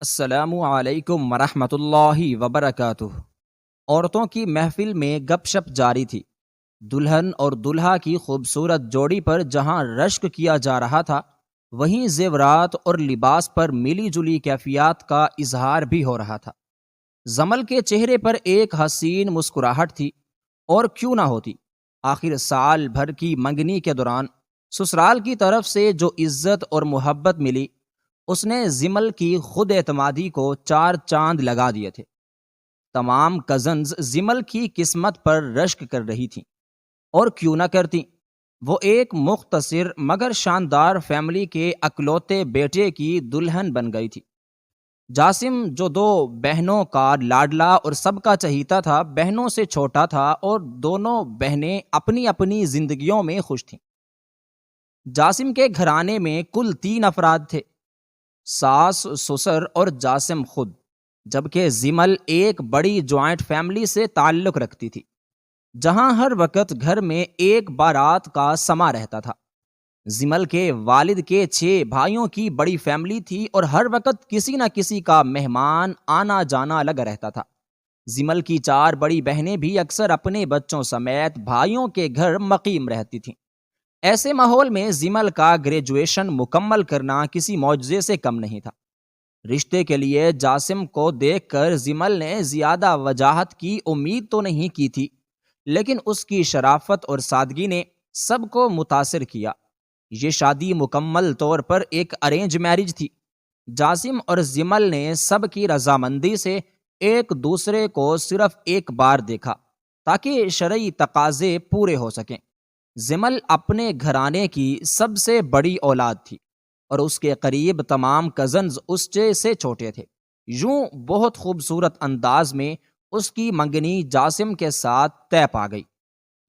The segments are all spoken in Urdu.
السلام علیکم ورحمۃ اللہ وبرکاتہ۔ عورتوں کی محفل میں گپ شپ جاری تھی۔ دلہن اور دولہا کی خوبصورت جوڑی پر جہاں رشک کیا جا رہا تھا، وہیں زیورات اور لباس پر ملی جلی کیفیات کا اظہار بھی ہو رہا تھا۔ زمل کے چہرے پر ایک حسین مسکراہٹ تھی، اور کیوں نہ ہوتی؟ آخر سال بھر کی منگنی کے دوران سسرال کی طرف سے جو عزت اور محبت ملی، اس نے زمل کی خود اعتمادی کو چار چاند لگا دیے تھے۔ تمام کزنز زمل کی قسمت پر رشک کر رہی تھیں، اور کیوں نہ کرتی؟ وہ ایک مختصر مگر شاندار فیملی کے اکلوتے بیٹے کی دلہن بن گئی تھی۔ جاسم، جو دو بہنوں کا لاڈلا اور سب کا چہیتا تھا، بہنوں سے چھوٹا تھا، اور دونوں بہنیں اپنی اپنی زندگیوں میں خوش تھیں۔ جاسم کے گھرانے میں کل 3 افراد تھے: ساس، سسر اور جاسم خود، جبکہ زمل ایک بڑی جوائنٹ فیملی سے تعلق رکھتی تھی، جہاں ہر وقت گھر میں ایک بارات کا سما رہتا تھا۔ زمل کے والد کے 6 بھائیوں کی بڑی فیملی تھی، اور ہر وقت کسی نہ کسی کا مہمان آنا جانا لگا رہتا تھا۔ زمل کی 4 بڑی بہنیں بھی اکثر اپنے بچوں سمیت بھائیوں کے گھر مقیم رہتی تھیں۔ ایسے ماحول میں زمل کا گریجویشن مکمل کرنا کسی معجزے سے کم نہیں تھا۔ رشتے کے لیے جاسم کو دیکھ کر زمل نے زیادہ وجاہت کی امید تو نہیں کی تھی، لیکن اس کی شرافت اور سادگی نے سب کو متاثر کیا۔ یہ شادی مکمل طور پر ایک ارینج میرج تھی۔ جاسم اور زمل نے سب کی رضامندی سے ایک دوسرے کو صرف ایک بار دیکھا، تاکہ شرعی تقاضے پورے ہو سکیں۔ زمل اپنے گھرانے کی سب سے بڑی اولاد تھی، اور اس کے قریب تمام کزنز اس سے چھوٹے تھے۔ یوں بہت خوبصورت انداز میں اس کی منگنی جاسم کے ساتھ طے پا گئی۔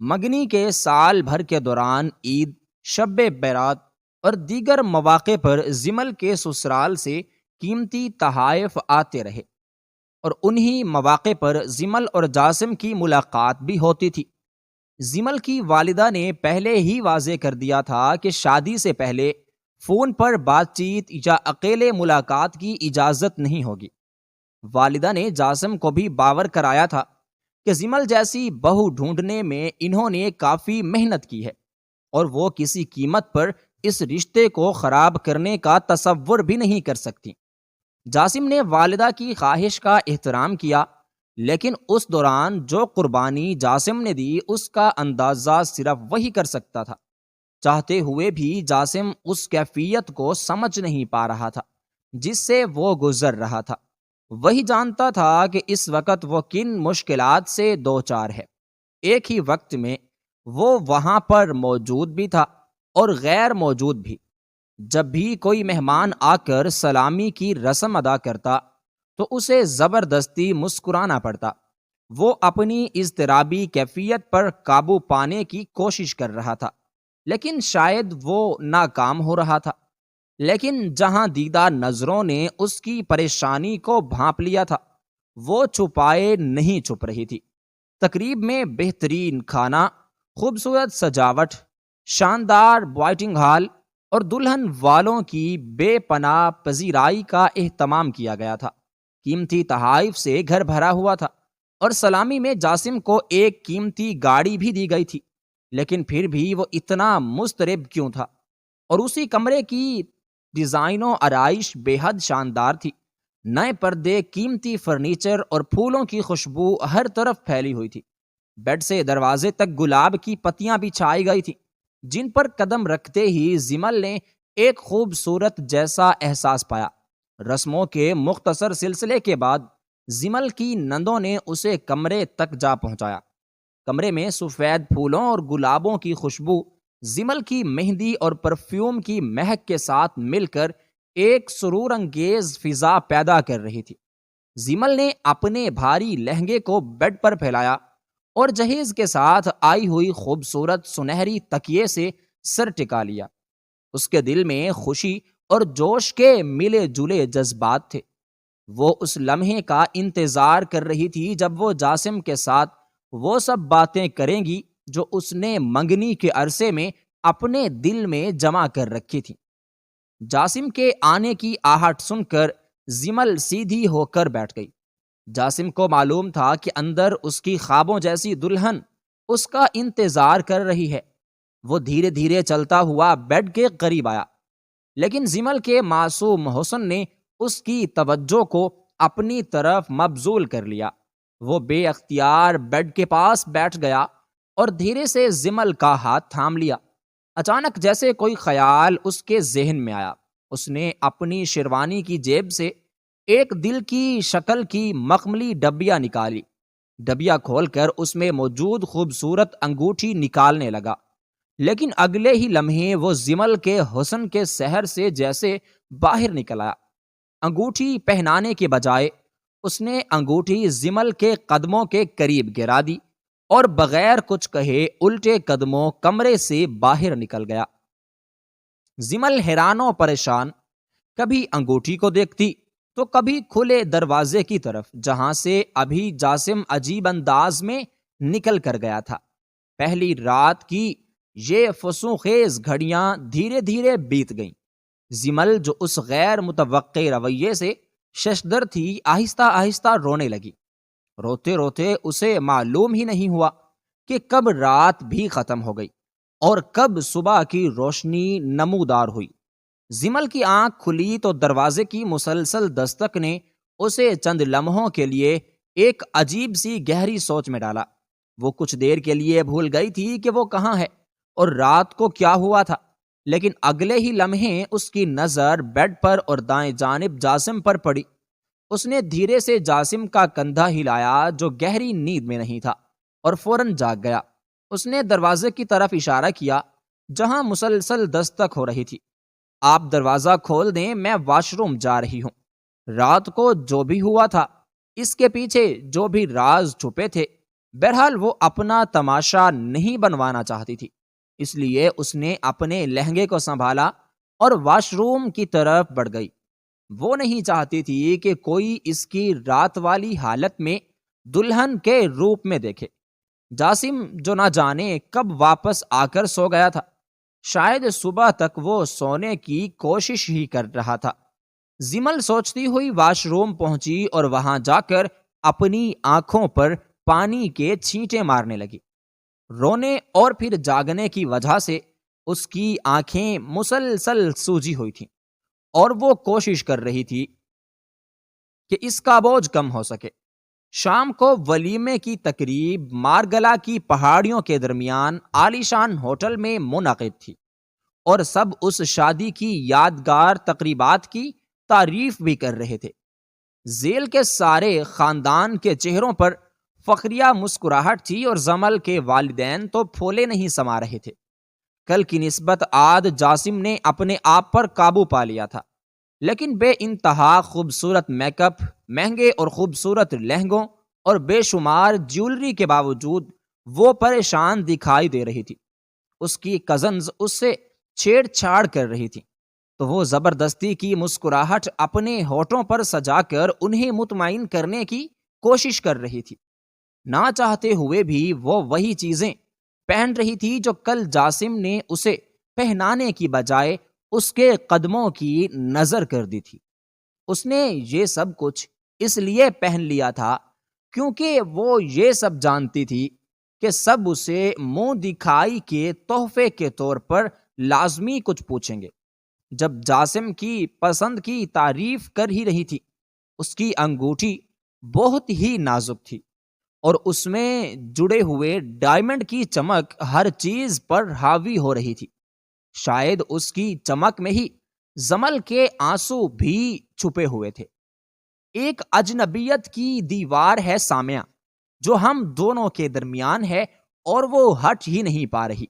منگنی کے سال بھر کے دوران عید، شب برات اور دیگر مواقع پر زمل کے سسرال سے قیمتی تحائف آتے رہے، اور انہی مواقع پر زمل اور جاسم کی ملاقات بھی ہوتی تھی۔ زمل کی والدہ نے پہلے ہی واضح کر دیا تھا کہ شادی سے پہلے فون پر بات چیت یا اکیلے ملاقات کی اجازت نہیں ہوگی۔ والدہ نے جاسم کو بھی باور کرایا تھا کہ زمل جیسی بہو ڈھونڈنے میں انہوں نے کافی محنت کی ہے، اور وہ کسی قیمت پر اس رشتے کو خراب کرنے کا تصور بھی نہیں کر سکتی۔ جاسم نے والدہ کی خواہش کا احترام کیا، لیکن اس دوران جو قربانی جاسم نے دی، اس کا اندازہ صرف وہی کر سکتا تھا۔ چاہتے ہوئے بھی جاسم اس کیفیت کو سمجھ نہیں پا رہا تھا جس سے وہ گزر رہا تھا۔ وہی جانتا تھا کہ اس وقت وہ کن مشکلات سے دوچار ہے۔ ایک ہی وقت میں وہ وہاں پر موجود بھی تھا اور غیر موجود بھی۔ جب بھی کوئی مہمان آ کر سلامی کی رسم ادا کرتا تو اسے زبردستی مسکرانا پڑتا۔ وہ اپنی اضطرابی کیفیت پر قابو پانے کی کوشش کر رہا تھا، لیکن شاید وہ ناکام ہو رہا تھا۔ لیکن جہاں دیدہ نظروں نے اس کی پریشانی کو بھانپ لیا تھا، وہ چھپائے نہیں چھپ رہی تھی۔ تقریب میں بہترین کھانا، خوبصورت سجاوٹ، شاندار وائٹنگ ہال اور دلہن والوں کی بے پناہ پذیرائی کا اہتمام کیا گیا تھا۔ قیمتی تحائف سے گھر بھرا ہوا تھا، اور سلامی میں جاسم کو ایک قیمتی گاڑی بھی دی گئی تھی۔ لیکن پھر بھی وہ اتنا مضطرب کیوں تھا؟ اور اسی کمرے کی ڈیزائن و آرائش بے حد شاندار تھی۔ نئے پردے، قیمتی فرنیچر اور پھولوں کی خوشبو ہر طرف پھیلی ہوئی تھی۔ بیڈ سے دروازے تک گلاب کی پتیاں بچھائی گئی تھی، جن پر قدم رکھتے ہی زمل نے ایک خوبصورت جیسا احساس پایا۔ رسموں کے مختصر سلسلے کے بعد زمل کی نندوں نے اسے کمرے تک جا پہنچایا۔ کمرے میں سفید پھولوں اور گلابوں کی خوشبو زمل کی مہندی اور پرفیوم کی مہک کے ساتھ مل کر ایک سرور انگیز فضا پیدا کر رہی تھی۔ زمل نے اپنے بھاری لہنگے کو بیڈ پر پھیلایا اور جہیز کے ساتھ آئی ہوئی خوبصورت سنہری تکیے سے سر ٹکا لیا۔ اس کے دل میں خوشی اور جوش کے ملے جلے جذبات تھے۔ وہ اس لمحے کا انتظار کر رہی تھی جب وہ جاسم کے ساتھ وہ سب باتیں کریں گی جو اس نے منگنی کے عرصے میں اپنے دل میں جمع کر رکھی تھی۔ جاسم کے آنے کی آہٹ سن کر زمل سیدھی ہو کر بیٹھ گئی۔ جاسم کو معلوم تھا کہ اندر اس کی خوابوں جیسی دلہن اس کا انتظار کر رہی ہے۔ وہ دھیرے دھیرے چلتا ہوا بیڈ کے قریب آیا، لیکن زمل کے معصوم حسن نے اس کی توجہ کو اپنی طرف مبذول کر لیا۔ وہ بے اختیار بیڈ کے پاس بیٹھ گیا اور دھیرے سے زمل کا ہاتھ تھام لیا۔ اچانک جیسے کوئی خیال اس کے ذہن میں آیا، اس نے اپنی شیروانی کی جیب سے ایک دل کی شکل کی مخملی ڈبیا نکالی۔ ڈبیا کھول کر اس میں موجود خوبصورت انگوٹھی نکالنے لگا، لیکن اگلے ہی لمحے وہ زمل کے حسن کے سحر سے جیسے باہر نکل آیا۔ انگوٹھی پہنانے کے بجائے اس نے انگوٹھی زمل کے قدموں کے قریب گرا دی اور بغیر کچھ کہے الٹے قدموں کمرے سے باہر نکل گیا۔ زمل حیران و پریشان کبھی انگوٹھی کو دیکھتی تو کبھی کھلے دروازے کی طرف، جہاں سے ابھی جاسم عجیب انداز میں نکل کر گیا تھا۔ پہلی رات کی یہ فسونخیز گھڑیاں دھیرے دھیرے بیت گئیں۔ زمل جو اس غیر متوقع رویے سے ششدر تھی، آہستہ آہستہ رونے لگی۔ روتے روتے اسے معلوم ہی نہیں ہوا کہ کب رات بھی ختم ہو گئی اور کب صبح کی روشنی نمودار ہوئی۔ زمل کی آنکھ کھلی تو دروازے کی مسلسل دستک نے اسے چند لمحوں کے لیے ایک عجیب سی گہری سوچ میں ڈالا۔ وہ کچھ دیر کے لیے بھول گئی تھی کہ وہ کہاں ہے اور رات کو کیا ہوا تھا، لیکن اگلے ہی لمحے اس کی نظر بیڈ پر اور دائیں جانب جاسم پر پڑی۔ اس نے دھیرے سے جاسم کا کندھا ہلایا جو گہری نیند میں نہیں تھا، اور فوراً جاگ گیا۔ اس نے دروازے کی طرف اشارہ کیا جہاں مسلسل دستک ہو رہی تھی۔ آپ دروازہ کھول دیں، میں واش روم جا رہی ہوں۔ رات کو جو بھی ہوا تھا، اس کے پیچھے جو بھی راز چھپے تھے، بہرحال وہ اپنا تماشا نہیں بنوانا چاہتی تھی، اس لیے اس نے اپنے لہنگے کو سنبھالا اور واش روم کی طرف بڑھ گئی۔ وہ نہیں چاہتی تھی کہ کوئی اس کی رات والی حالت میں دلہن کے روپ میں دیکھے۔ جاسم جو نہ جانے کب واپس آ کر سو گیا تھا، شاید صبح تک وہ سونے کی کوشش ہی کر رہا تھا۔ زمل سوچتی ہوئی واش روم پہنچی اور وہاں جا کر اپنی آنکھوں پر پانی کے چھینٹے مارنے لگی۔ رونے اور پھر جاگنے کی وجہ سے اس کی آنکھیں مسلسل سوجی ہوئی تھیں اور وہ کوشش کر رہی تھی کہ اس کا بوجھ کم ہو سکے۔ شام کو ولیمے کی تقریب مارگلا کی پہاڑیوں کے درمیان عالیشان ہوٹل میں منعقد تھی، اور سب اس شادی کی یادگار تقریبات کی تعریف بھی کر رہے تھے۔ ذیل کے سارے خاندان کے چہروں پر فخریہ مسکراہٹ تھی اور زمل کے والدین تو پھولے نہیں سما رہے تھے۔ کل کی نسبت آج جاسم نے اپنے آپ پر قابو پا لیا تھا، لیکن بے انتہا خوبصورت میک اپ، مہنگے اور خوبصورت لہنگوں اور بے شمار جیولری کے باوجود وہ پریشان دکھائی دے رہی تھی۔ اس کی کزنز اس سے چھیڑ چھاڑ کر رہی تھی تو وہ زبردستی کی مسکراہٹ اپنے ہونٹوں پر سجا کر انہیں مطمئن کرنے کی کوشش کر رہی تھی۔ نہ چاہتے ہوئے بھی وہ وہی چیزیں پہن رہی تھی جو کل جاسم نے اسے پہنانے کی بجائے اس کے قدموں کی نظر کر دی تھی۔ اس نے یہ سب کچھ اس لیے پہن لیا تھا کیونکہ وہ یہ سب جانتی تھی کہ سب اسے منہ دکھائی کے تحفے کے طور پر لازمی کچھ پوچھیں گے۔ جب جاسم کی پسند کی تعریف کر ہی رہی تھی، اس کی انگوٹھی بہت ہی نازک تھی اور اس میں جڑے ہوئے ڈائمنڈ کی چمک ہر چیز پر حاوی ہو رہی تھی۔ شاید اس کی چمک میں ہی زمل کے آنسو بھی چھپے ہوئے تھے۔ ایک اجنبیت کی دیوار ہے سامعہ جو ہم دونوں کے درمیان ہے اور وہ ہٹ ہی نہیں پا رہی۔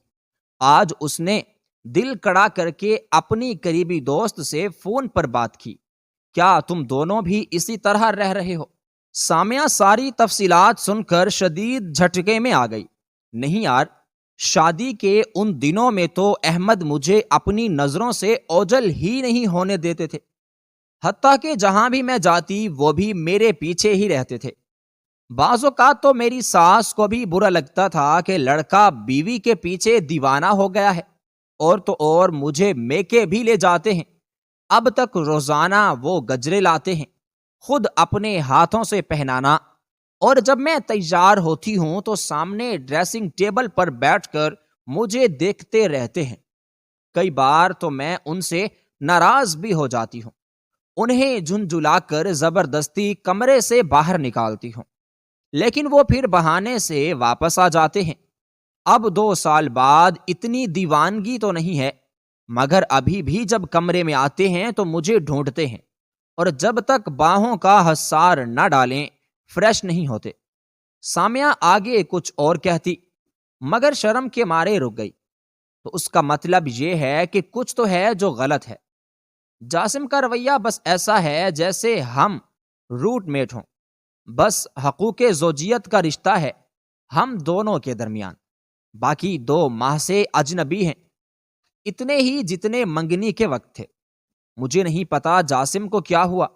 آج اس نے دل کڑا کر کے اپنی قریبی دوست سے فون پر بات کی۔ کیا تم دونوں بھی اسی طرح رہ رہے ہو؟ سامعہ ساری تفصیلات سن کر شدید جھٹکے میں آ گئی۔ نہیں یار، شادی کے ان دنوں میں تو احمد مجھے اپنی نظروں سے اوجھل ہی نہیں ہونے دیتے تھے، حتیٰ کہ جہاں بھی میں جاتی وہ بھی میرے پیچھے ہی رہتے تھے۔ بعض اوقات تو میری ساس کو بھی برا لگتا تھا کہ لڑکا بیوی کے پیچھے دیوانہ ہو گیا ہے، اور تو اور مجھے میکے بھی لے جاتے ہیں۔ اب تک روزانہ وہ گجرے لاتے ہیں، خود اپنے ہاتھوں سے پہنانا، اور جب میں تیار ہوتی ہوں تو سامنے ڈریسنگ ٹیبل پر بیٹھ کر مجھے دیکھتے رہتے ہیں۔ کئی بار تو میں ان سے ناراض بھی ہو جاتی ہوں، انہیں جھنجھلا کر زبردستی کمرے سے باہر نکالتی ہوں، لیکن وہ پھر بہانے سے واپس آ جاتے ہیں۔ اب 2 سال بعد اتنی دیوانگی تو نہیں ہے، مگر ابھی بھی جب کمرے میں آتے ہیں تو مجھے ڈھونڈتے ہیں، اور جب تک باہوں کا حصار نہ ڈالیں فریش نہیں ہوتے۔ سامیہ آگے کچھ اور کہتی، مگر شرم کے مارے رک گئی۔ تو اس کا مطلب یہ ہے کہ کچھ تو ہے جو غلط ہے۔ جاسم کا رویہ بس ایسا ہے جیسے ہم روٹ میٹ ہوں، بس حقوق زوجیت کا رشتہ ہے ہم دونوں کے درمیان، باقی 2 ماہ سے اجنبی ہیں، اتنے ہی جتنے منگنی کے وقت تھے۔ مجھے نہیں پتا جاسم کو کیا ہوا،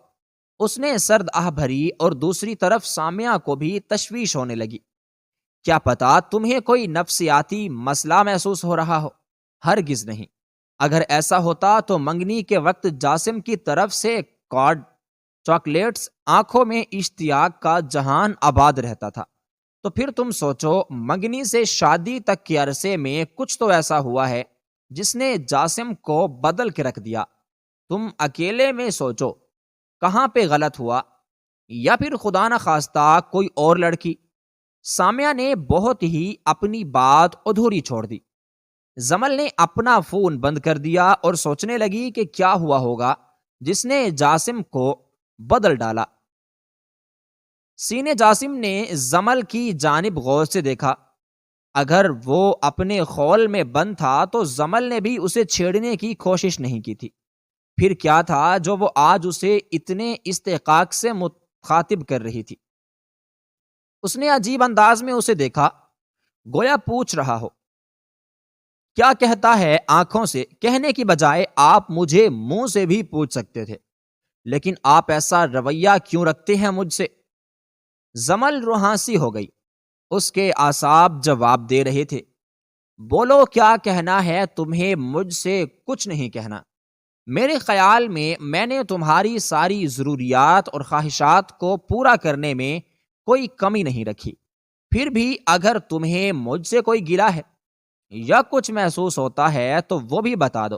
اس نے سرد آہ بھری، اور دوسری طرف سامیہ کو بھی تشویش ہونے لگی۔ کیا پتا تمہیں کوئی نفسیاتی مسئلہ محسوس ہو رہا ہو؟ ہرگز نہیں۔ اگر ایسا ہوتا تو منگنی کے وقت جاسم کی طرف سے کارڈ، چاکلیٹس، آنکھوں میں اشتیاق کا جہان آباد رہتا تھا۔ تو پھر تم سوچو، منگنی سے شادی تک کے عرصے میں کچھ تو ایسا ہوا ہے جس نے جاسم کو بدل کے رکھ دیا۔ تم اکیلے میں سوچو کہاں پہ غلط ہوا، یا پھر خدا نہ خواستہ کوئی اور لڑکی۔ سامیہ نے بہت ہی اپنی بات ادھوری چھوڑ دی۔ زمل نے اپنا فون بند کر دیا اور سوچنے لگی کہ کیا ہوا ہوگا جس نے جاسم کو بدل ڈالا۔ سینے جاسم نے زمل کی جانب غور سے دیکھا۔ اگر وہ اپنے خول میں بند تھا تو زمل نے بھی اسے چھیڑنے کی کوشش نہیں کی تھی۔ پھر کیا تھا جو وہ آج اسے اتنے استحقاق سے مخاطب کر رہی تھی؟ اس نے عجیب انداز میں اسے دیکھا، گویا پوچھ رہا ہو، کیا کہتا ہے آنکھوں سے؟ کہنے کی بجائے آپ مجھے منہ سے بھی پوچھ سکتے تھے، لیکن آپ ایسا رویہ کیوں رکھتے ہیں مجھ سے؟ زمل روحانسی ہو گئی، اس کے اعصاب جواب دے رہے تھے، بولو کیا کہنا ہے تمہیں؟ مجھ سے کچھ نہیں کہنا۔ میرے خیال میں نے تمہاری ساری ضروریات اور خواہشات کو پورا کرنے میں کوئی کمی نہیں رکھی۔ پھر بھی اگر تمہیں مجھ سے کوئی گلہ ہے یا کچھ محسوس ہوتا ہے تو وہ بھی بتا دو۔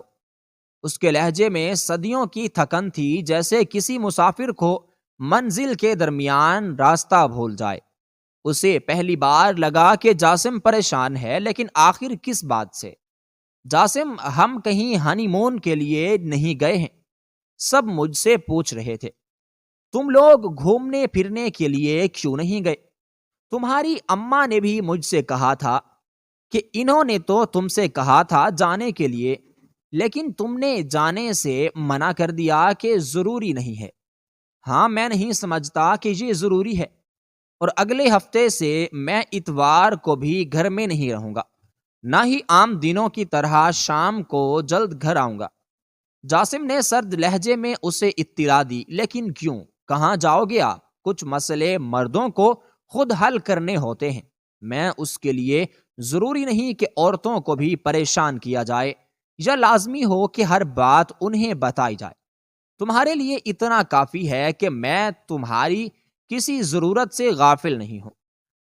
اس کے لہجے میں صدیوں کی تھکن تھی، جیسے کسی مسافر کو منزل کے درمیان راستہ بھول جائے۔ اسے پہلی بار لگا کہ جاسم پریشان ہے، لیکن آخر کس بات سے؟ جاسم، ہم کہیں ہنی مون کے لیے نہیں گئے ہیں، سب مجھ سے پوچھ رہے تھے۔ تم لوگ گھومنے پھرنے کے لیے کیوں نہیں گئے؟ تمہاری اماں نے بھی مجھ سے کہا تھا کہ انہوں نے تو تم سے کہا تھا جانے کے لیے، لیکن تم نے جانے سے منع کر دیا کہ ضروری نہیں ہے۔ ہاں، میں نہیں سمجھتا کہ یہ ضروری ہے، اور اگلے ہفتے سے میں اتوار کو بھی گھر میں نہیں رہوں گا، نہ ہی عام دنوں کی طرح شام کو جلد گھر آؤں گا۔ جاسم نے سرد لہجے میں اسے اطلاع دی، لیکن کیوں؟ کہاں جاؤ گے آپ؟ کچھ مسئلے مردوں کو خود حل کرنے ہوتے ہیں، میں اس کے لیے ضروری نہیں کہ عورتوں کو بھی پریشان کیا جائے یا لازمی ہو کہ ہر بات انہیں بتائی جائے۔ تمہارے لیے اتنا کافی ہے کہ میں تمہاری کسی ضرورت سے غافل نہیں ہوں۔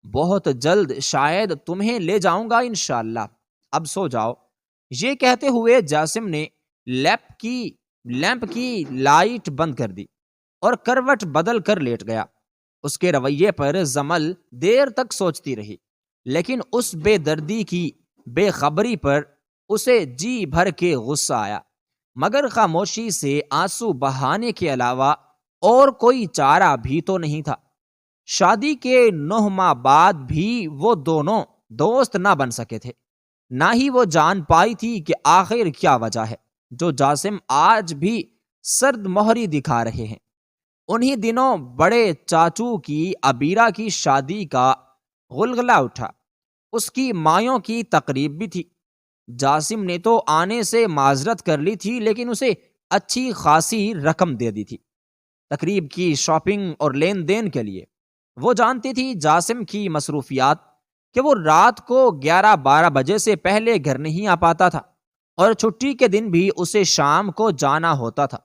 بہت جلد شاید تمہیں لے جاؤں گا انشاءاللہ۔ اب سو جاؤ۔ یہ کہتے ہوئے جاسم نے لیمپ کی لائٹ بند کر دی اور کروٹ بدل کر لیٹ گیا۔ اس کے رویے پر زمل دیر تک سوچتی رہی، لیکن اس بے دردی کی بے خبری پر اسے جی بھر کے غصہ آیا، مگر خاموشی سے آنسو بہانے کے علاوہ اور کوئی چارہ بھی تو نہیں تھا۔ شادی کے 9 ماہ بعد بھی وہ دونوں دوست نہ بن سکے تھے، نہ ہی وہ جان پائی تھی کہ آخر کیا وجہ ہے جو جاسم آج بھی سرد مہری دکھا رہے ہیں۔ انہی دنوں بڑے چاچو کی عبیرہ کی شادی کا غلغلہ اٹھا، اس کی مایوں کی تقریب بھی تھی۔ جاسم نے تو آنے سے معذرت کر لی تھی، لیکن اسے اچھی خاصی رقم دے دی تھی تقریب کی شاپنگ اور لین دین کے لیے۔ وہ جانتی تھی جاسم کی مصروفیات، کہ وہ رات کو 11-12 بجے سے پہلے گھر نہیں آ پاتا تھا، اور چھٹی کے دن بھی اسے شام کو جانا ہوتا تھا۔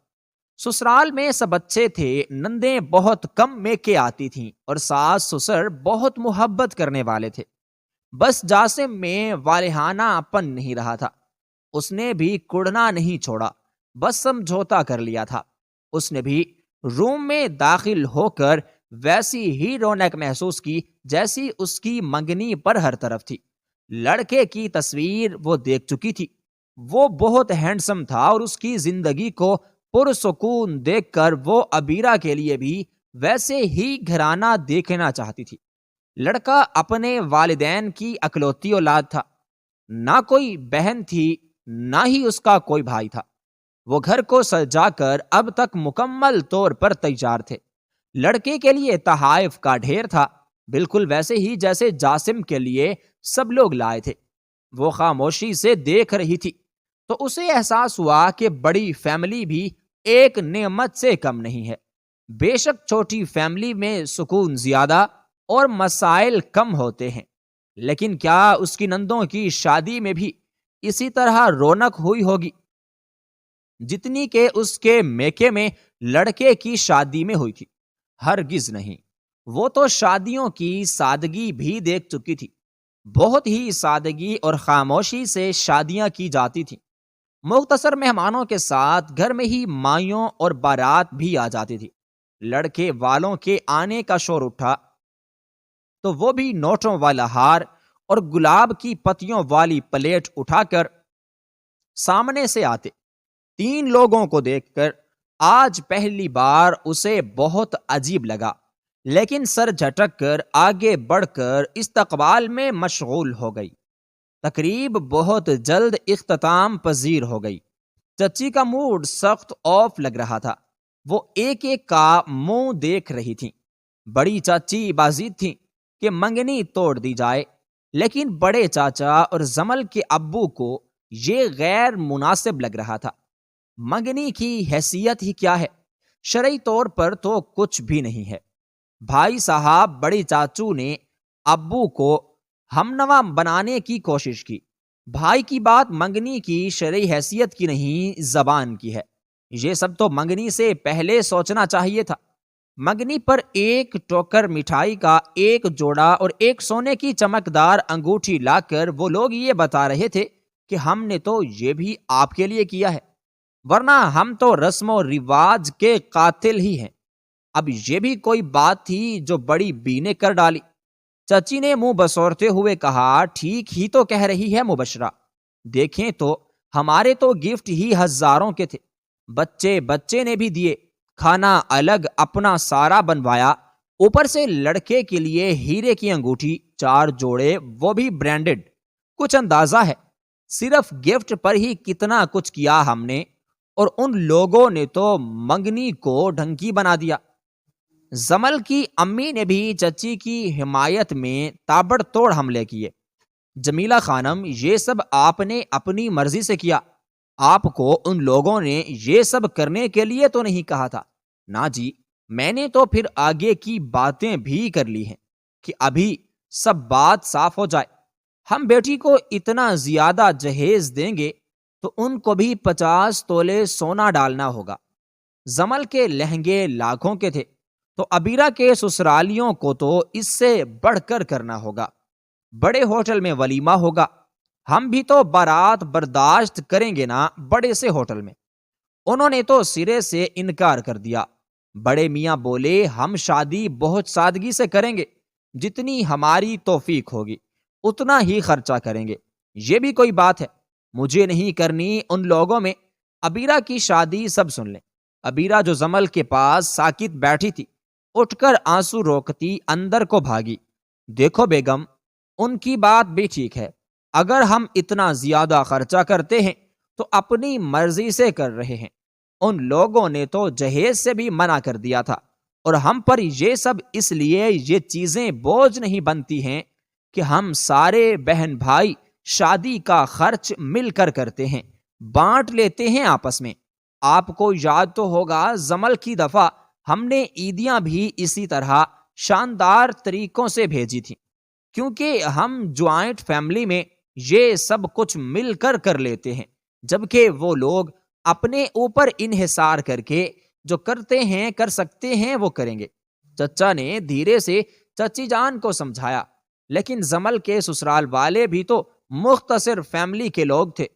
سسرال میں سب اچھے تھے، نندیں بہت کم میکے آتی تھیں اور ساس سسر بہت محبت کرنے والے تھے۔ بس جاسم میں والہانہ پن نہیں رہا تھا، اس نے بھی کڑنا نہیں چھوڑا، بس سمجھوتا کر لیا تھا۔ اس نے بھی روم میں داخل ہو کر ویسی ہی رونق محسوس کی جیسی اس کی منگنی پر ہر طرف تھی۔ لڑکے کی تصویر وہ دیکھ چکی تھی، وہ بہت ہینڈسم تھا اور اس کی زندگی کو پرسکون دیکھ کر وہ عبیرہ کے لیے بھی ویسے ہی گھرانہ دیکھنا چاہتی تھی۔ لڑکا اپنے والدین کی اکلوتی اولاد تھا، نہ کوئی بہن تھی نہ ہی اس کا کوئی بھائی تھا۔ وہ گھر کو سجا کر اب تک مکمل طور پر تیار تھے۔ لڑکے کے لیے تحائف کا ڈھیر تھا، بالکل ویسے ہی جیسے جاسم کے لیے سب لوگ لائے تھے۔ وہ خاموشی سے دیکھ رہی تھی تو اسے احساس ہوا کہ بڑی فیملی بھی ایک نعمت سے کم نہیں ہے۔ بے شک چھوٹی فیملی میں سکون زیادہ اور مسائل کم ہوتے ہیں، لیکن کیا اس کی نندوں کی شادی میں بھی اسی طرح رونق ہوئی ہوگی جتنی کہ اس کے میکے میں لڑکے کی شادی میں ہوئی تھی؟ ہرگز نہیں۔ وہ تو شادیوں کی سادگی بھی دیکھ چکی تھی، بہت ہی سادگی اور خاموشی سے شادیاں کی جاتی تھیں۔ مختصر مہمانوں کے ساتھ گھر میں ہی مائیوں اور بارات بھی آ جاتی تھی۔ لڑکے والوں کے آنے کا شور اٹھا تو وہ بھی نوٹوں والا ہار اور گلاب کی پتیوں والی پلیٹ اٹھا کر سامنے سے آتے۔ 3 لوگوں کو دیکھ کر آج پہلی بار اسے بہت عجیب لگا، لیکن سر جھٹک کر آگے بڑھ کر استقبال میں مشغول ہو گئی۔ تقریب بہت جلد اختتام پذیر ہو گئی۔ چچی کا موڈ سخت آف لگ رہا تھا، وہ ایک ایک کا منہ دیکھ رہی تھیں۔ بڑی چاچی بازید تھیں کہ منگنی توڑ دی جائے، لیکن بڑے چاچا اور زمل کے ابو کو یہ غیر مناسب لگ رہا تھا۔ منگنی کی حیثیت ہی کیا ہے؟ شرعی طور پر تو کچھ بھی نہیں ہے۔ بھائی صاحب بڑی چاچو نے ابو کو ہم نوا بنانے کی کوشش کی۔ بھائی کی بات منگنی کی شرعی حیثیت کی نہیں، زبان کی ہے۔ یہ سب تو منگنی سے پہلے سوچنا چاہیے تھا۔ منگنی پر ایک ٹوکر مٹھائی کا ایک جوڑا اور ایک سونے کی چمکدار انگوٹھی لا کر وہ لوگ یہ بتا رہے تھے کہ ہم نے تو یہ بھی آپ کے لیے کیا ہے، ورنہ ہم تو رسم و رواج کے قاتل ہی ہیں۔ اب یہ بھی کوئی بات تھی جو بڑی بی نے کر ڈالی۔ چچی نے منہ بسورتے ہوئے کہا، ٹھیک ہی تو کہہ رہی ہے مبشرہ، دیکھیں تو ہمارے تو گفٹ ہی ہزاروں کے تھے، بچے نے بھی دیے، کھانا الگ اپنا سارا بنوایا، اوپر سے لڑکے کے لیے ہیرے کی انگوٹھی 4 جوڑے، وہ بھی برانڈڈ۔ کچھ اندازہ ہے صرف گفٹ پر ہی کتنا کچھ کیا ہم نے، اور ان لوگوں نے تو منگنی کو ڈھنکی بنا دیا۔ زمل کی امی نے بھی چچی کی حمایت میں تابڑ توڑ حملے کیے۔ جمیلہ خانم، یہ سب آپ نے اپنی مرضی سے کیا، آپ کو ان لوگوں نے یہ سب کرنے کے لیے تو نہیں کہا تھا۔ نا جی، میں نے تو پھر آگے کی باتیں بھی کر لی ہیں کہ ابھی سب بات صاف ہو جائے۔ ہم بیٹی کو اتنا زیادہ جہیز دیں گے تو ان کو بھی 50 تولے سونا ڈالنا ہوگا۔ زمل کے لہنگے لاکھوں کے تھے تو عبیرہ کے سسرالیوں کو تو اس سے بڑھ کر کرنا ہوگا۔ بڑے ہوٹل میں ولیمہ ہوگا، ہم بھی تو بارات برداشت کریں گے نا بڑے سے ہوٹل میں۔ انہوں نے تو سرے سے انکار کر دیا۔ بڑے میاں بولے، ہم شادی بہت سادگی سے کریں گے، جتنی ہماری توفیق ہوگی اتنا ہی خرچہ کریں گے۔ یہ بھی کوئی بات ہے؟ مجھے نہیں کرنی ان لوگوں میں۔ عبیرہ کی شادی سب سن لیں۔ عبیرہ جو زمل کے پاس ساکت بیٹھی تھی، اٹھ کر آنسو روکتی اندر کو بھاگی۔ دیکھو بیگم، ان کی بات بھی ٹھیک ہے، اگر ہم اتنا زیادہ خرچہ کرتے ہیں تو اپنی مرضی سے کر رہے ہیں۔ ان لوگوں نے تو جہیز سے بھی منع کر دیا تھا، اور ہم پر یہ سب اس لیے یہ چیزیں بوجھ نہیں بنتی ہیں کہ ہم سارے بہن بھائی شادی کا خرچ مل کر کرتے ہیں، بانٹ لیتے ہیں آپس میں۔ آپ کو یاد تو ہوگا زمل کی دفعہ ہم نے عیدیاں بھی اسی طرح شاندار طریقوں سے بھیجی تھی، کیونکہ ہم جوائنٹ فیملی میں یہ سب کچھ مل کر کر لیتے ہیں، جبکہ وہ لوگ اپنے اوپر انحصار کر کے جو کرتے ہیں کر سکتے ہیں وہ کریں گے۔ چچا نے دھیرے سے چچی جان کو سمجھایا، لیکن زمل کے سسرال والے بھی تو مختصر فیملی کے لوگ تھے،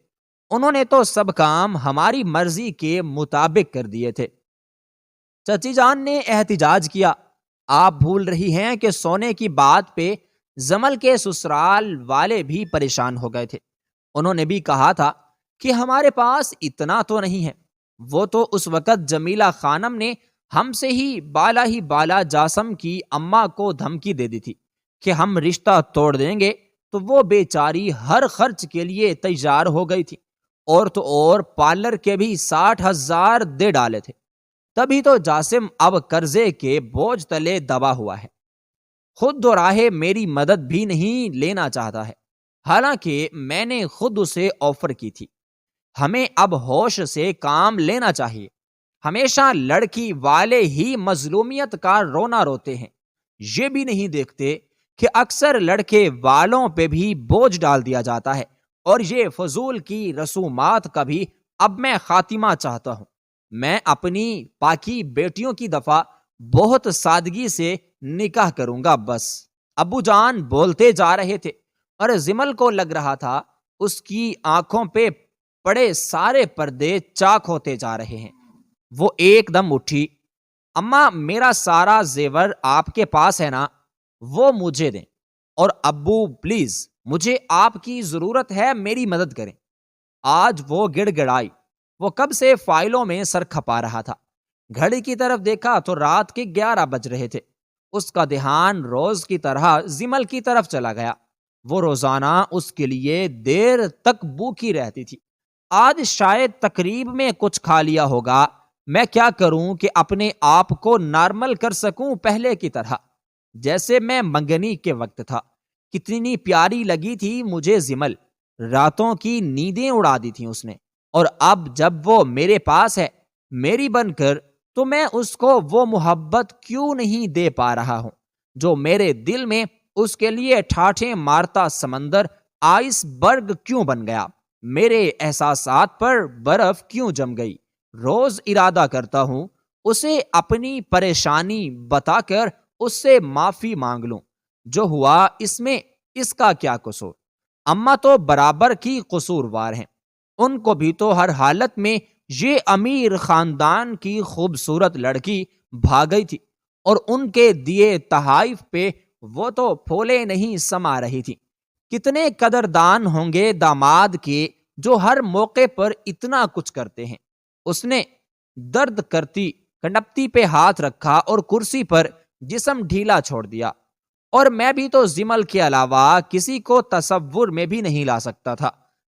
انہوں نے تو سب کام ہماری مرضی کے مطابق کر دیے تھے۔ چچی جان نے احتجاج کیا، آپ بھول رہی ہیں کہ سونے کی بات پہ زمل کے سسرال والے بھی پریشان ہو گئے تھے۔ انہوں نے بھی کہا تھا کہ ہمارے پاس اتنا تو نہیں ہے۔ وہ تو اس وقت جمیلہ خانم نے ہم سے ہی بالا جاسم کی اماں کو دھمکی دے دی تھی کہ ہم رشتہ توڑ دیں گے، تو وہ بیچاری ہر خرچ کے لیے تیار ہو گئی تھی، اور تو اور پارلر کے بھی 60,000 دے ڈالے تھے۔ تبھی تو جاسم اب قرضے کے بوجھ تلے دبا ہوا ہے، خود دو راہے میری مدد بھی نہیں لینا چاہتا ہے، حالانکہ میں نے خود اسے آفر کی تھی۔ ہمیں اب ہوش سے کام لینا چاہیے، ہمیشہ لڑکی والے ہی مظلومیت کا رونا روتے ہیں، یہ بھی نہیں دیکھتے کہ اکثر لڑکے والوں پہ بھی بوجھ ڈال دیا جاتا ہے، اور یہ فضول کی رسومات کا بھی اب میں خاتمہ چاہتا ہوں۔ میں اپنی پاکی بیٹیوں کی دفعہ بہت سادگی سے نکاح کروں گا بس۔ ابو جان بولتے جا رہے تھے اور زمل کو لگ رہا تھا اس کی آنکھوں پہ پڑے سارے پردے چاک ہوتے جا رہے ہیں۔ وہ ایک دم اٹھی، اماں میرا سارا زیور آپ کے پاس ہے نا، وہ مجھے دیں، اور ابو پلیز مجھے آپ کی ضرورت ہے، میری مدد کریں۔ آج وہ گڑ گڑائی، وہ کب سے فائلوں میں سر کھپا رہا تھا۔ گھڑی کی طرف دیکھا تو رات کے 11 بج رہے تھے۔ اس کا دھیان روز کی طرح زمل کی طرف چلا گیا۔ وہ روزانہ اس کے لیے دیر تک بھوکی رہتی تھی۔ آج شاید تقریب میں کچھ کھا لیا ہوگا۔ میں کیا کروں کہ اپنے آپ کو نارمل کر سکوں پہلے کی طرح، جیسے میں منگنی کے وقت تھا۔ کتنی پیاری لگی تھی مجھے زمل، راتوں کی نیندیں اڑا دی تھیں اس نے، اور اب جب وہ میرے پاس ہے میری بن کر، تو میں اس کو وہ محبت کیوں نہیں دے پا رہا ہوں جو میرے دل میں اس کے لیے ٹھاٹھیں مارتا سمندر آئس برگ کیوں بن گیا، میرے احساسات پر برف کیوں جم گئی۔ روز ارادہ کرتا ہوں اسے اپنی پریشانی بتا کر اس سے معافی مانگ لوں، جو ہوا اس میں اس کا کیا قصور؟ اماں تو برابر کی قصوروار ہیں، ان کو بھی تو ہر حالت میں یہ امیر خاندان کی خوبصورت لڑکی بھاگ گئی تھی، اور ان کے دیے تحائف پہ وہ تو پھولے نہیں سما رہی تھی۔ کتنے قدردان ہوں گے داماد کے جو ہر موقع پر اتنا کچھ کرتے ہیں۔ اس نے درد کرتی کنڈپتی پہ ہاتھ رکھا اور کرسی پر جسم ڈھیلا چھوڑ دیا، اور میں بھی تو زمل کے علاوہ کسی کو تصور میں بھی نہیں لا سکتا تھا۔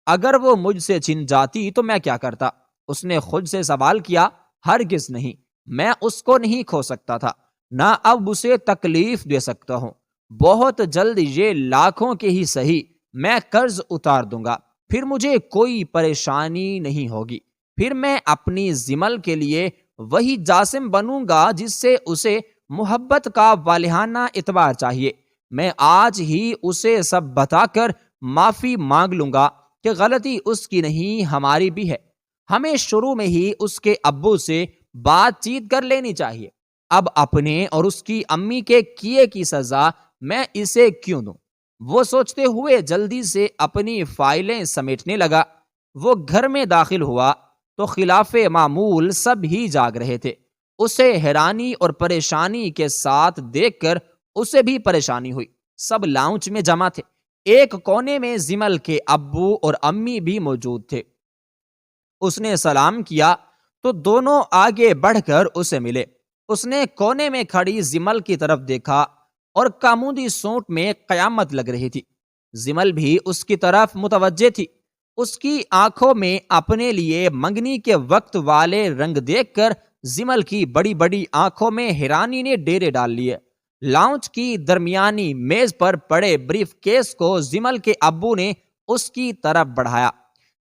اگر وہ مجھ سے چھن جاتی تو میں کیا کرتا؟ اس نے خود سے سوال کیا۔ ہرگز نہیں، میں اس کو نہیں کھو سکتا تھا، نہ اب اسے تکلیف دے سکتا ہوں۔ بہت جلد یہ لاکھوں کے ہی صحیح میں قرض اتار دوں گا، پھر مجھے کوئی پریشانی نہیں ہوگی۔ پھر میں اپنی زمل کے لیے وہی جاسم بنوں گا جس سے اسے محبت کا والہانہ اعتبار چاہیے۔ میں آج ہی اسے سب بتا کر معافی مانگ لوں گا کہ غلطی اس کی نہیں ہماری بھی ہے۔ ہمیں شروع میں ہی اس کے ابو سے بات چیت کر لینی چاہیے۔ اب اپنے اور اس کی امی کے کیے کی سزا میں اسے کیوں دوں؟ وہ سوچتے ہوئے جلدی سے اپنی فائلیں سمیٹنے لگا۔ وہ گھر میں داخل ہوا تو خلاف معمول سب ہی جاگ رہے تھے۔ اسے حیرانی اور پریشانی کے ساتھ دیکھ کر اسے بھی پریشانی ہوئی۔ سب لاؤنج میں جمع تھے۔ ایک کونے میں زمل کے ابو اور امی بھی موجود تھے۔ اس نے سلام کیا تو دونوں آگے بڑھ کر اسے ملے۔ اس نے کونے میں کھڑی زمل کی طرف دیکھا اور کامودی سونٹ میں قیامت لگ رہی تھی۔ زمل بھی اس کی طرف متوجہ تھی۔ اس کی آنکھوں میں اپنے لیے منگنی کے وقت والے رنگ دیکھ کر زمل کی بڑی بڑی آنکھوں میں حیرانی نے ڈیرے ڈال لیے۔ لاؤنج کی درمیانی میز پر پڑے بریف کیس کو زمل کے ابو نے اس کی طرف بڑھایا۔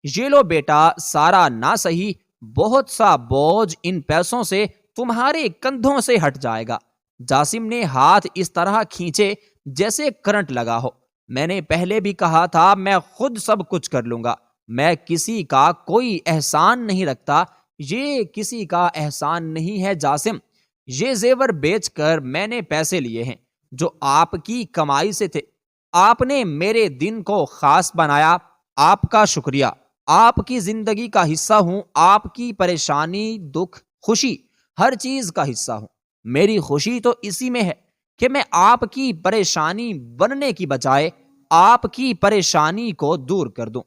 یہ لو بیٹا، سارا نہ سہی بہت سا بوجھ ان پیسوں سے تمہارے کندھوں سے ہٹ جائے گا۔ جاسم نے ہاتھ اس طرح کھینچے جیسے کرنٹ لگا ہو۔ میں نے پہلے بھی کہا تھا میں خود سب کچھ کر لوں گا۔ میں کسی کا کوئی احسان نہیں رکھتا، یہ کسی کا احسان نہیں ہے جاسم، یہ زیور بیچ کر میں نے پیسے لیے ہیں جو آپ کی کمائی سے تھے۔ آپ نے میرے دن کو خاص بنایا، آپ کا شکریہ۔ آپ کی زندگی کا حصہ ہوں، آپ کی پریشانی، دکھ، خوشی، ہر چیز کا حصہ ہوں۔ میری خوشی تو اسی میں ہے کہ میں آپ کی پریشانی بننے کی بجائے آپ کی پریشانی کو دور کر دوں۔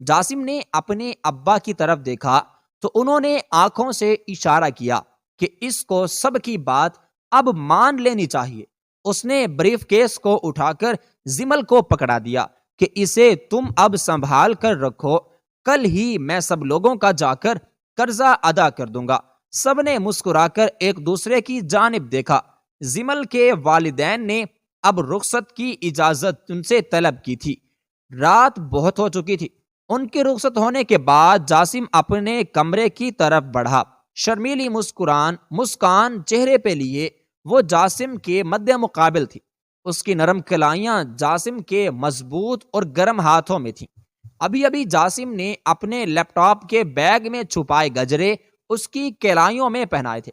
جاسم نے اپنے ابا کی طرف دیکھا تو انہوں نے آنکھوں سے اشارہ کیا کہ اس کو سب کی بات اب مان لینی چاہیے۔ اس نے بریف کیس کو اٹھا کر زمل کو پکڑا دیا کہ اسے تم اب سنبھال کر رکھو، کل ہی میں سب لوگوں کا جا کر قرضہ ادا کر دوں گا۔ سب نے مسکرا کر ایک دوسرے کی جانب دیکھا۔ زمل کے والدین نے اب رخصت کی اجازت ان سے طلب کی تھی۔ رات بہت ہو چکی تھی۔ ان کے رخصت ہونے کے بعد جاسم اپنے کمرے کی طرف بڑھا۔ شرمیلی مسکان چہرے پہ لیے وہ جاسم کے مد مقابل تھی۔ اس کی نرم کلائیاں جاسم کے مضبوط اور گرم ہاتھوں میں تھیں۔ ابھی ابھی جاسم نے اپنے لیپ ٹاپ کے بیگ میں چھپائے گجرے اس کی کلائیوں میں پہنائے تھے۔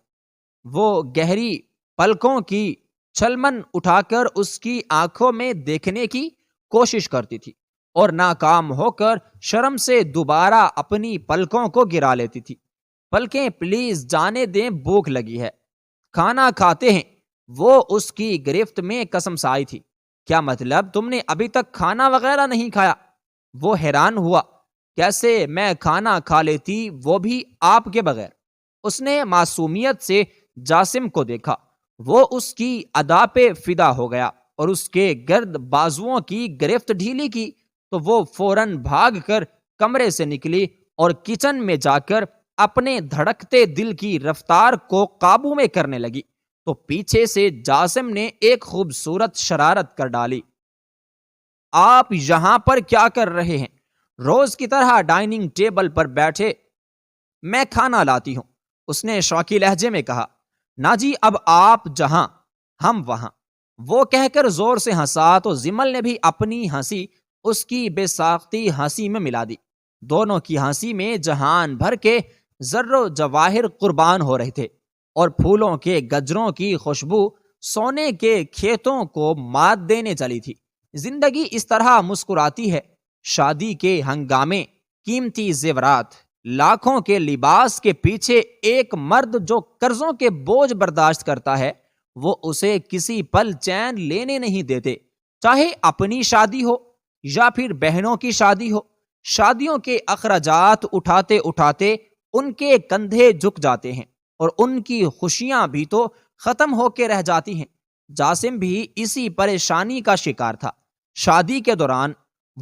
وہ گہری پلکوں کی چھلمن اٹھا کر اس کی آنکھوں میں دیکھنے کی کوشش کرتی تھی اور ناکام ہو کر شرم سے دوبارہ اپنی پلکوں کو گرا لیتی تھی۔ پلکیں پلیز جانے دیں، بھوک لگی ہے، کھانا کھاتے ہیں۔ وہ اس کی گرفت میں قسم سائی تھی۔ کیا مطلب، تم نے ابھی تک کھانا وغیرہ نہیں کھایا؟ وہ حیران ہوا۔ کیسے میں کھانا کھا لیتی، وہ بھی آپ کے بغیر؟ اس نے معصومیت سے جاسم کو دیکھا۔ وہ اس کی ادا پہ فدا ہو گیا اور اس کے گرد بازوؤں کی گرفت ڈھیلی کی تو وہ فوراً بھاگ کر کمرے سے نکلی اور کچن میں جا کر اپنے دھڑکتے دل کی رفتار کو قابو میں کرنے لگی تو پیچھے سے جاسم نے ایک خوبصورت شرارت کر ڈالی۔ آپ یہاں پر کیا کر رہے ہیں؟ روز کی طرح ڈائننگ ٹیبل پر بیٹھے؟ میں کھانا لاتی ہوں، اس نے شوقی لہجے میں کہا۔ نا جی، اب آپ جہاں ہم وہاں، وہ کہہ کر زور سے ہنسا تو زمل نے بھی اپنی ہنسی اس کی بے ساختی ہنسی میں ملا دی۔ دونوں کی ہنسی میں جہان بھر کے ذرو جواہر قربان ہو رہے تھے اور پھولوں کے گجروں کی خوشبو سونے کے کھیتوں کو مات دینے چلی تھی۔ زندگی اس طرح مسکراتی ہے۔ شادی کے ہنگامے، قیمتی زیورات، لاکھوں کے لباس کے پیچھے ایک مرد جو قرضوں کے بوجھ برداشت کرتا ہے، وہ اسے کسی پل چین لینے نہیں دیتے، چاہے اپنی شادی ہو یا پھر بہنوں کی شادی ہو۔ شادیوں کے اخراجات اٹھاتے اٹھاتے ان کے کندھے جھک جاتے ہیں اور ان کی خوشیاں بھی تو ختم ہو کے رہ جاتی ہیں۔ جاسم بھی اسی پریشانی کا شکار تھا۔ شادی کے دوران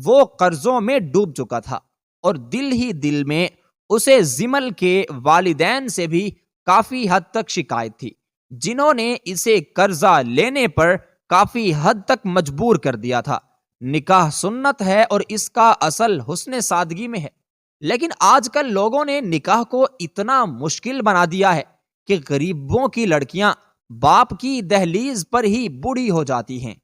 وہ قرضوں میں ڈوب چکا تھا اور دل ہی دل میں اسے زمل کے والدین سے بھی کافی حد تک شکایت تھی، جنہوں نے اسے قرضہ لینے پر کافی حد تک مجبور کر دیا تھا۔ نکاح سنت ہے اور اس کا اصل حسن سادگی میں ہے، لیکن آج کل لوگوں نے نکاح کو اتنا مشکل بنا دیا ہے کہ غریبوں کی لڑکیاں باپ کی دہلیز پر ہی بوڑھی ہو جاتی ہیں۔